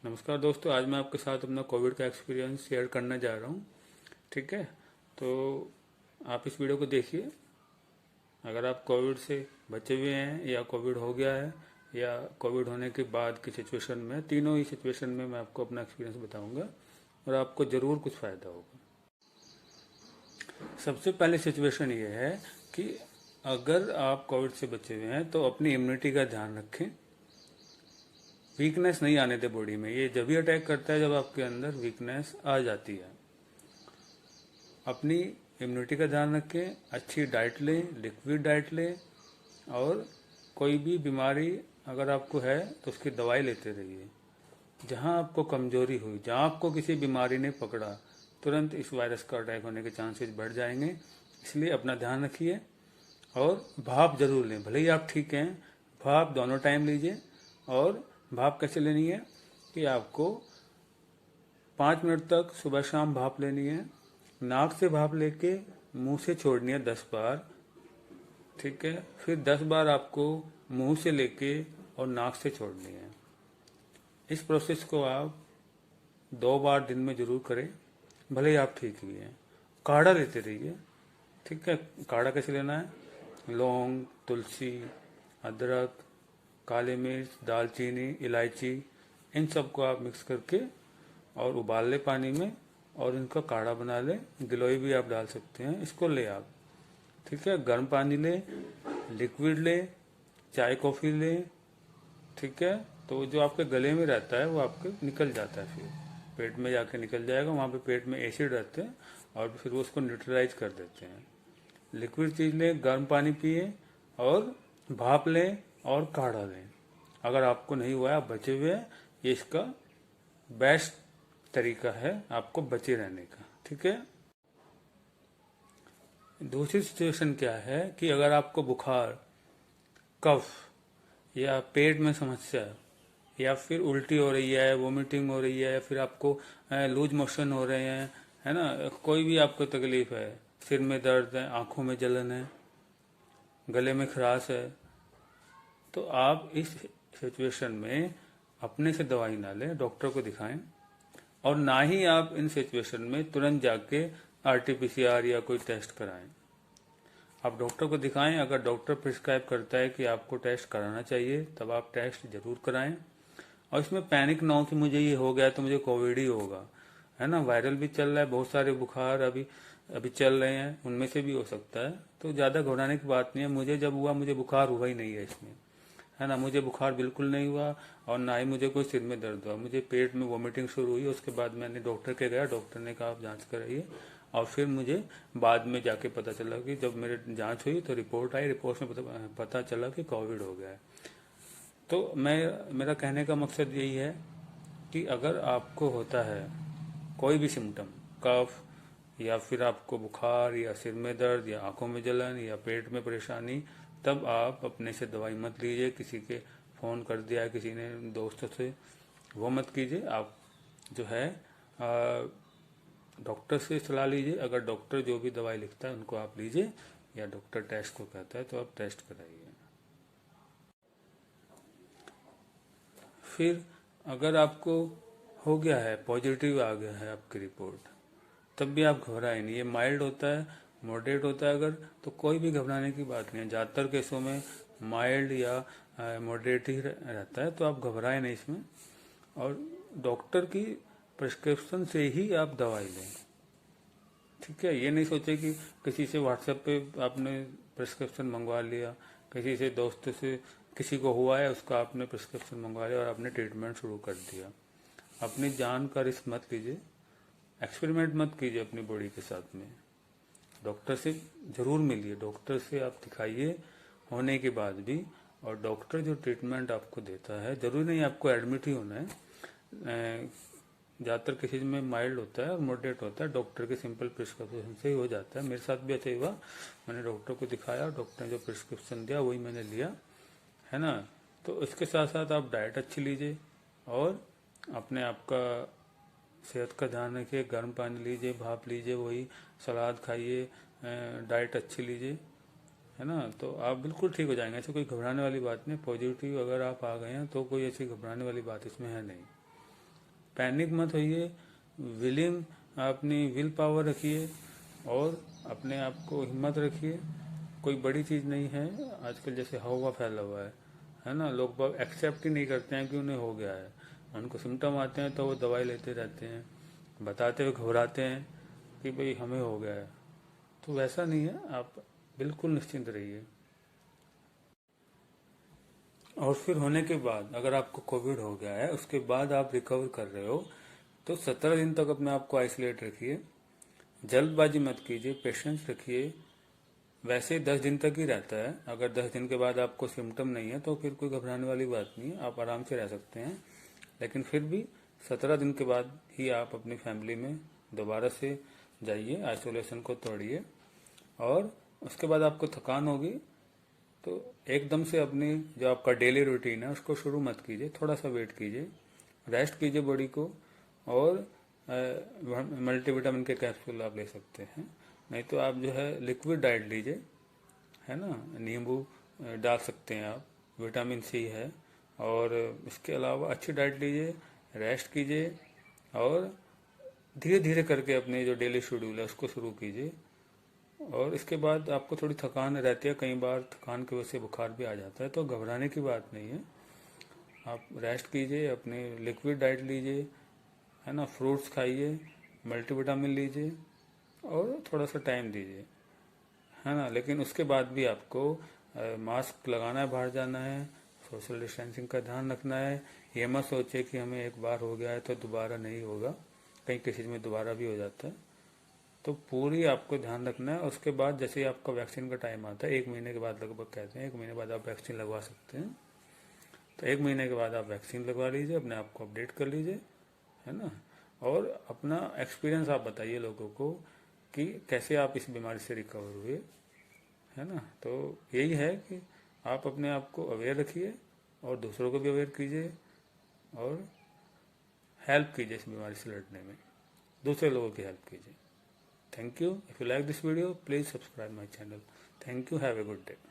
नमस्कार दोस्तों, आज मैं आपके साथ अपना कोविड का एक्सपीरियंस शेयर करने जा रहा हूँ। ठीक है, तो आप इस वीडियो को देखिए। अगर आप कोविड से बचे हुए हैं या कोविड हो गया है या कोविड होने के बाद की सिचुएशन में, तीनों ही सिचुएशन में मैं आपको अपना एक्सपीरियंस बताऊंगा और आपको ज़रूर कुछ फ़ायदा होगा। सबसे पहले सिचुएशन ये है कि अगर आप कोविड से बचे हुए हैं तो अपनी इम्यूनिटी का ध्यान रखें। वीकनेस नहीं आने दे बॉडी में। ये जब भी अटैक करता है जब आपके अंदर वीकनेस आ जाती है। अपनी इम्यूनिटी का ध्यान रखें, अच्छी डाइट लें, लिक्विड डाइट लें, और कोई भी बीमारी अगर आपको है तो उसकी दवाई लेते रहिए। जहां आपको कमजोरी हुई, जहां आपको किसी बीमारी ने पकड़ा, तुरंत इस वायरस का अटैक होने के चांसेस बढ़ जाएंगे। इसलिए अपना ध्यान रखिए और भाप जरूर लें। भले ही आप ठीक हैं, भाप दोनों टाइम लीजिए। और भाप कैसे लेनी है कि आपको 5 मिनट तक सुबह शाम भाप लेनी है। नाक से भाप लेके मुंह से छोड़नी है 10 बार। ठीक है, फिर 10 बार आपको मुंह से लेके और नाक से छोड़नी है। इस प्रोसेस को आप 2 बार दिन में जरूर करें, भले ही आप ठीक ही हैं। काढ़ा लेते रहिए। ठीक है, काढ़ा कैसे लेना है? लौंग, तुलसी, अदरक, काली मिर्च, दालचीनी, इलायची, इन सबको आप मिक्स करके और उबाल ले पानी में और इनका काढ़ा बना ले। गिलोय भी आप डाल सकते हैं, इसको ले आप। ठीक है, गर्म पानी ले, लिक्विड ले, चाय कॉफ़ी ले। ठीक है, तो जो आपके गले में रहता है वो आपके निकल जाता है, फिर पेट में जाके निकल जाएगा। वहाँ पे पेट में एसिड रहते हैं और फिर वो उसको न्यूट्रलाइज कर देते हैं। लिक्विड चीज़ लें, गर्म पानी पिए और भाप लें और काढ़ा लें। अगर आपको नहीं हुआ है, आप बचे हुए हैं, ये इसका बेस्ट तरीका है आपको बचे रहने का। ठीक है, दूसरी सिचुएशन क्या है कि अगर आपको बुखार, कफ या पेट में समस्या या फिर उल्टी हो रही है, वोमिटिंग हो रही है, या फिर आपको लूज मोशन हो रहे हैं, है ना, कोई भी आपको तकलीफ है, सिर में दर्द है, आंखों में जलन है, गले में खराश है, तो आप इस सिचुएशन में अपने से दवाई ना लें, डॉक्टर को दिखाएं। और ना ही आप इन सिचुएशन में तुरंत जाके आरटीपीसीआर या कोई टेस्ट कराएं। आप डॉक्टर को दिखाएं। अगर डॉक्टर प्रिस्क्राइब करता है कि आपको टेस्ट कराना चाहिए, तब आप टेस्ट जरूर कराएं। और इसमें पैनिक ना हो कि मुझे ये हो गया तो मुझे कोविड ही होगा, है ना। वायरल भी चल रहा है, बहुत सारे बुखार अभी अभी चल रहे हैं, उनमें से भी हो सकता है। तो ज़्यादा घबराने की बात नहीं है। मुझे जब हुआ, मुझे बुखार हुआ ही नहीं है इसमें, है ना। मुझे बुखार बिल्कुल नहीं हुआ और ना ही मुझे कोई सिर में दर्द हुआ। मुझे पेट में वोमिटिंग शुरू हुई, उसके बाद मैंने डॉक्टर के गया, डॉक्टर ने कहा आप जांच कराइए। और फिर मुझे बाद में जाके पता चला कि जब मेरे जांच हुई तो रिपोर्ट आई, रिपोर्ट में पता चला कि कोविड हो गया है। तो मेरा कहने का मकसद यही है कि अगर आपको होता है कोई भी सिम्टम, कफ या फिर आपको बुखार या सिर में दर्द या आंखों में जलन या पेट में परेशानी, तब आप अपने से दवाई मत लीजिए। किसी के फ़ोन कर दिया है किसी ने दोस्तों से, वो मत कीजिए। आप जो है डॉक्टर से सलाह लीजिए। अगर डॉक्टर जो भी दवाई लिखता है उनको आप लीजिए, या डॉक्टर टेस्ट को कहता है तो आप टेस्ट कराइए। फिर अगर आपको हो गया है, पॉजिटिव आ गया है आपकी रिपोर्ट, तब भी आप घबराएं नहीं। ये माइल्ड होता है, मॉडरेट होता है अगर, तो कोई भी घबराने की बात नहीं है। ज़्यादातर केसों में माइल्ड या मॉडरेट ही रहता है, तो आप घबराएं नहीं इसमें। और डॉक्टर की प्रिस्क्रिप्शन से ही आप दवाई लें। ठीक है, ये नहीं सोचे कि किसी से व्हाट्सएप पे आपने प्रिस्क्रिप्शन मंगवा लिया, किसी से दोस्त से किसी को हुआ है उसका आपने प्रिस्क्रिप्शन मंगवा लिया और आपने ट्रीटमेंट शुरू कर दिया। अपनी जान का रिस्क मत लीजिए, एक्सपेरिमेंट मत कीजिए अपनी बॉडी के साथ में। डॉक्टर से जरूर मिलिए, डॉक्टर से आप दिखाइए होने के बाद भी। और डॉक्टर जो ट्रीटमेंट आपको देता है, जरूरी नहीं आपको एडमिट ही होना है। ज़्यादातर केसेज में माइल्ड होता है और मॉडरेट होता है, डॉक्टर के सिंपल प्रिस्क्रिप्शन से ही हो जाता है। मेरे साथ भी ऐसा ही हुआ। मैंने डॉक्टर को दिखाया, डॉक्टर ने जो प्रिस्क्रिप्शन दिया वही मैंने लिया, है ना। तो इसके साथ साथ आप डाइट अच्छी लीजिए और अपने आप का सेहत का ध्यान रखिए। गर्म पानी लीजिए, भाप लीजिए, वही सलाद खाइए, डाइट अच्छी लीजिए, है ना। तो आप बिल्कुल ठीक हो जाएंगे। ऐसे कोई घबराने वाली बात नहीं। पॉजिटिव अगर आप आ गए हैं तो कोई ऐसी घबराने वाली बात इसमें है नहीं। पैनिक मत होइए, विलिंग अपनी विल पावर रखिए और अपने आप को हिम्मत रखिए। कोई बड़ी चीज़ नहीं है। आजकल जैसे हवा फैला हुआ है ना, लोग बाग एक्सेप्ट ही नहीं करते हैं कि उन्हें हो गया है। उनको सिम्टम आते हैं तो वो दवाई लेते रहते हैं, बताते हुए घबराते हैं कि भाई हमें हो गया है। तो वैसा नहीं है, आप बिल्कुल निश्चिंत रहिए। और फिर होने के बाद अगर आपको कोविड हो गया है, उसके बाद आप रिकवर कर रहे हो, तो 17 दिन तक अपने आप को आइसोलेट रखिए। जल्दबाजी मत कीजिए, पेशेंस रखिए। वैसे 10 दिन तक ही रहता है। अगर 10 दिन के बाद आपको सिम्टम नहीं है तो फिर कोई घबराने वाली बात नहीं है, आप आराम से रह सकते हैं। लेकिन फिर भी 17 दिन के बाद ही आप अपनी फैमिली में दोबारा से जाइए, आइसोलेशन को तोड़िए। और उसके बाद आपको थकान होगी तो एकदम से अपनी जो आपका डेली रूटीन है उसको शुरू मत कीजिए, थोड़ा सा वेट कीजिए, रेस्ट कीजिए बॉडी को। और मल्टीविटामिन के कैप्सूल आप ले सकते हैं, नहीं तो आप जो है लिक्विड डाइट लीजिए, है ना। नींबू डाल सकते हैं आप, विटामिन सी है। और इसके अलावा अच्छी डाइट लीजिए, रेस्ट कीजिए और धीरे धीरे करके अपने जो डेली शेड्यूल है उसको शुरू कीजिए। और इसके बाद आपको थोड़ी थकान रहती है, कई बार थकान की वजह से बुखार भी आ जाता है, तो घबराने की बात नहीं है। आप रेस्ट कीजिए, अपने लिक्विड डाइट लीजिए, है ना, फ्रूट्स खाइए, मल्टीविटामिन लीजिए और थोड़ा सा टाइम दीजिए, है ना। लेकिन उसके बाद भी आपको मास्क लगाना है, बाहर जाना है, सोशल डिस्टेंसिंग का ध्यान रखना है। ये मत सोचे कि हमें एक बार हो गया है तो दोबारा नहीं होगा, कई केसेज में दोबारा भी हो जाता है। तो पूरी आपको ध्यान रखना है। उसके बाद जैसे ही आपका वैक्सीन का टाइम आता है, 1 महीने के बाद लगभग कहते हैं, 1 महीने बाद आप वैक्सीन लगवा सकते हैं। तो 1 महीने के बाद आप वैक्सीन लगवा लीजिए, अपने आप को अपडेट कर लीजिए, है ना। और अपना एक्सपीरियंस आप बताइए लोगों को कि कैसे आप इस बीमारी से रिकवर हुए, है ना। तो यही है कि आप अपने आप को अवेयर रखिए और दूसरों को भी अवेयर कीजिए और हेल्प कीजिए इस बीमारी से लड़ने में, दूसरे लोगों की हेल्प कीजिए। Thank you. If you like this video, please subscribe my channel. Thank you. Have a good day.